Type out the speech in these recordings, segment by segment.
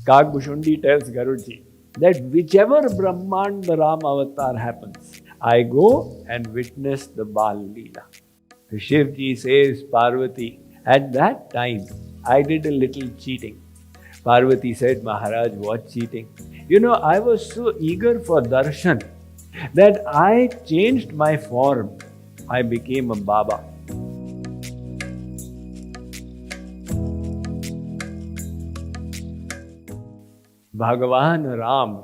Kagbhushundi tells Garudji that whichever Brahmand the Ram avatar happens, I go and witness the Bal Leela. So Shivji says, Parvati, at that time I did a little cheating. Parvati said, Maharaj, what cheating? You know, I was so eager for darshan that I changed my form. I became a Baba. Bhagavan Ram,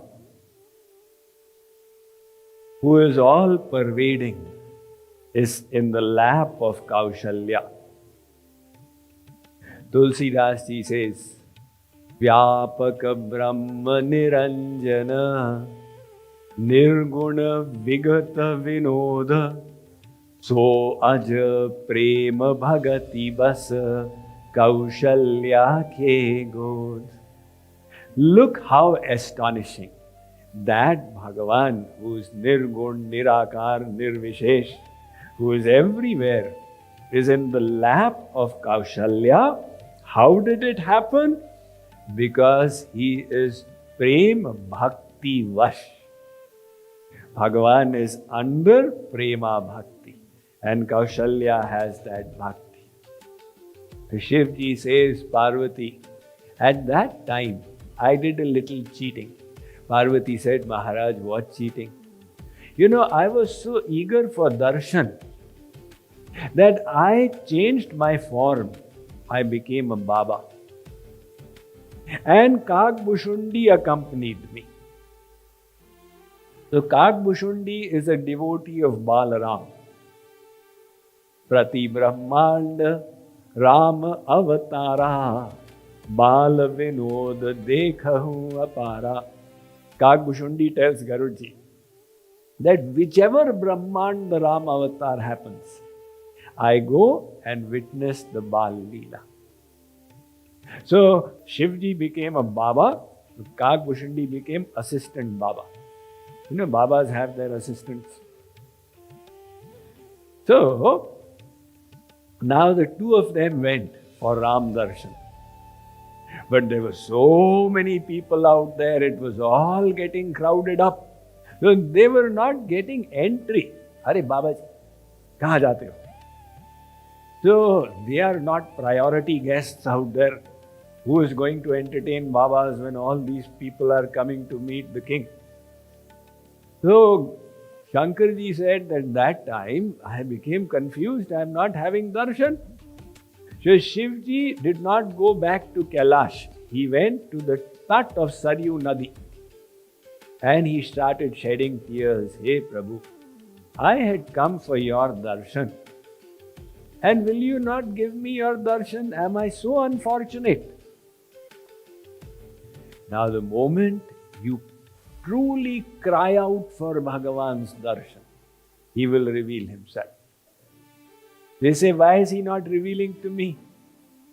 who is all pervading, is in the lap of Kaushalya. Tulsidas ji says, Vyapaka Brahma Niranjana Nirguna Vigata Vinoda So Aja Prema Bhagati Basa Kaushalya Ke God. Look how astonishing that Bhagavan, who is Nirgun, Nirakar, Nirvishesh, who is everywhere, is in the lap of Kaushalya. How did it happen? Because he is Prema Bhakti Vash. Bhagavan is under Prema Bhakti, and Kaushalya has that Bhakti. The Shivji says, Parvati, at that time I did a little cheating. Parvati said, Maharaj, what cheating? You know, I was so eager for darshan that I changed my form. I became a Baba. And Kagbhushundi accompanied me. So Kagbhushundi is a devotee of Balaram. Prati Brahmanda Rama Avatara Bala Vinod Dekhahu Apara. Kagbhushundi tells Garudji that whichever Brahmand the Ram avatar happens, I go and witness the Bal Leela. So Shivji became a Baba, Kagbhushundi became assistant Baba. You know, Babas have their assistants. So now the two of them went for Ram Darshan. But there were so many people out there, it was all getting crowded up. So they were not getting entry. Arey Babaji, kahan jate ho? So they are not priority guests out there. Who is going to entertain Babas when all these people are coming to meet the king? So Shankarji said that that time I became confused. I am not having darshan. So Shivji did not go back to Kailash. He went to the Tat of Saryu Nadi. And he started shedding tears. Hey Prabhu, I had come for your darshan. And will you not give me your darshan? Am I so unfortunate? Now the moment you truly cry out for Bhagavan's darshan, he will reveal himself. They say, why is he not revealing to me?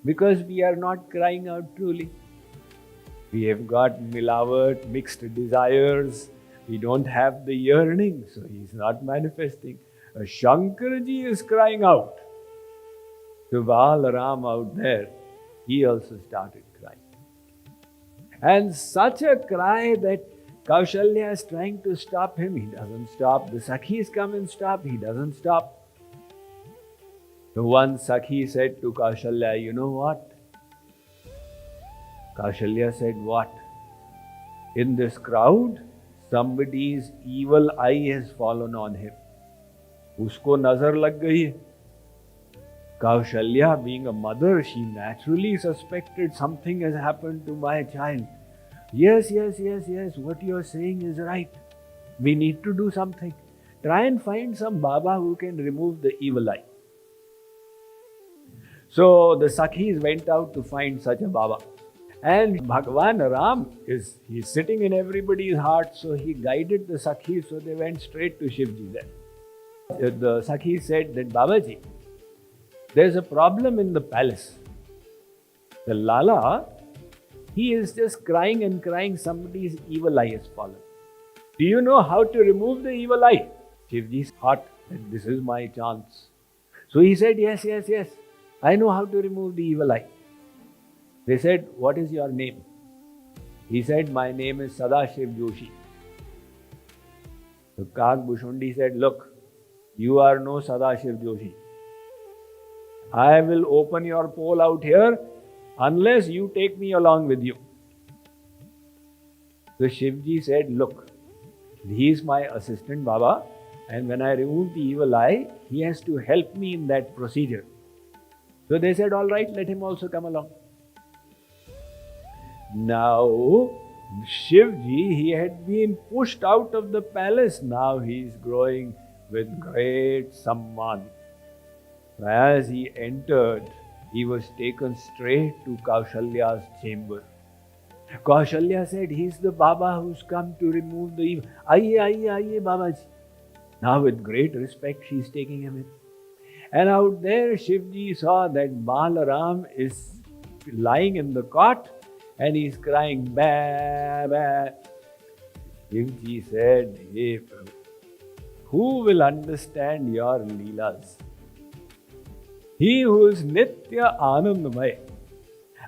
Because we are not crying out truly. We have got milavat, mixed desires. We don't have the yearning, so he's not manifesting. Shankarji is crying out. So Balaram out there, he also started crying. And such a cry that Kaushalya is trying to stop him, he doesn't stop. The Sakhis come and stop, he doesn't stop. So one Sakhi said to Kaushalya, you know what? Kaushalya said, what? In this crowd, somebody's evil eye has fallen on him. Usko nazar lag gayi hai. Kaushalya, being a mother, she naturally suspected something has happened to my child. Yes, what you are saying is right. We need to do something. Try and find some Baba who can remove the evil eye. So the Sakhis went out to find such a Baba. And Bhagavan Ram he's sitting in everybody's heart, so he guided the Sakhis, so they went straight to Shivji then. The Sakhis said that, Babaji, there's a problem in the palace. The Lala, he is just crying and crying, somebody's evil eye has fallen. Do you know how to remove the evil eye? Shivji thought that this is my chance. So he said, yes, I know how to remove the evil eye. They said, what is your name? He said, my name is Sadashiv Joshi. So Kakbhushundi said, look, you are no Sadashiv Joshi. I will open your pole out here unless you take me along with you. So Shivji said, look, he is my assistant, Baba, and when I remove the evil eye, he has to help me in that procedure. So they said, all right, let him also come along. Now, Shivji, he had been pushed out of the palace. Now he is growing with great samman. As he entered, he was taken straight to Kaushalya's chamber. Kaushalya said, he's the Baba who's come to remove the evil. Aiye, Babaji. Now with great respect, she's taking him in. And out there, Shivji saw that Balaram is lying in the cot and he's crying, ba, ba. Shivji said, hey Prabhu, who will understand your leelas? He who is Nitya Anandamay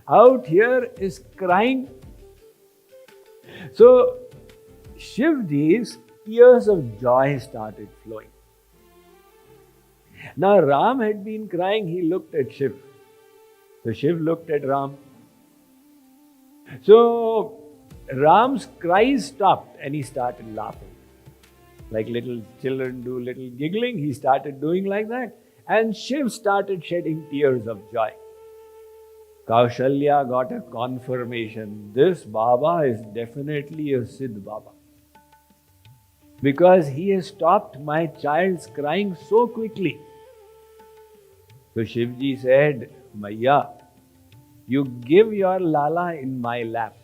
out here is crying. So Shivji's tears of joy started flowing. Now Ram had been crying, he looked at Shiv. So Shiv looked at Ram. So Ram's cries stopped and he started laughing. Like little children do little giggling, he started doing like that. And Shiv started shedding tears of joy. Kaushalya got a confirmation. This Baba is definitely a Siddh Baba. Because he has stopped my child's crying so quickly. So Shivji said, Maya, you give your Lala in my lap.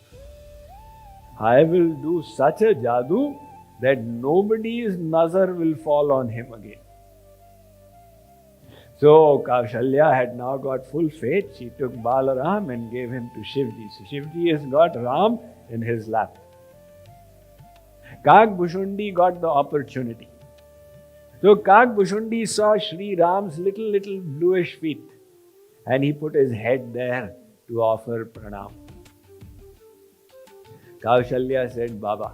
I will do such a jadoo that nobody's nazar will fall on him again. So Kaushalya had now got full faith. She took Balaram and gave him to Shivji. So Shivji has got Ram in his lap. Kakbhushundi got the opportunity. So Kakbhushundi saw Sri Ram's little bluish feet and he put his head there to offer pranam. Kaushalya said, Baba,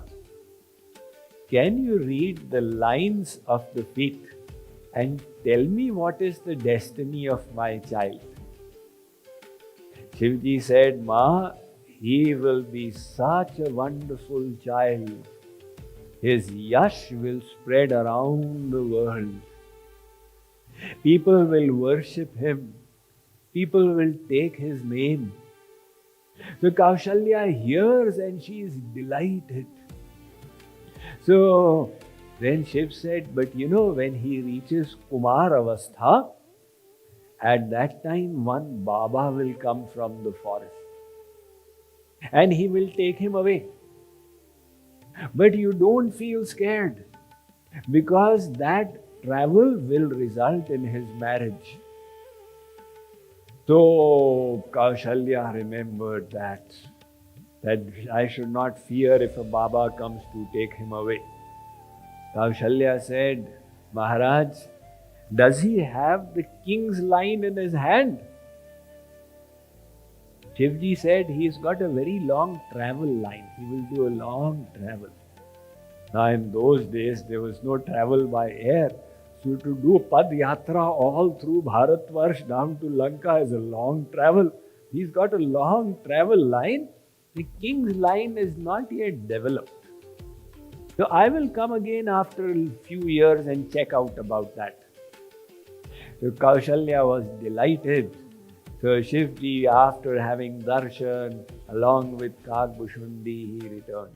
can you read the lines of the feet and tell me what is the destiny of my child? Shivji said, Ma, he will be such a wonderful child. His yash will spread around the world. People will worship him. People will take his name. So Kaushalya hears and she is delighted. So then Shiv said, but you know, when he reaches Kumar Avastha, at that time one Baba will come from the forest and he will take him away. But you don't feel scared because that travel will result in his marriage. So Kaushalya remembered that I should not fear if a Baba comes to take him away. Kaushalya said, Maharaj, does he have the king's line in his hand? Shivji said, he's got a very long travel line. He will do a long travel. Now in those days, there was no travel by air. So to do Pad Yatra all through Bharatvarsh down to Lanka is a long travel. He's got a long travel line. The king's line is not yet developed. So I will come again after a few years and check out about that. So Kaushalya was delighted. So Shivji, after having darshan, along with Kakbhushundi, he returned.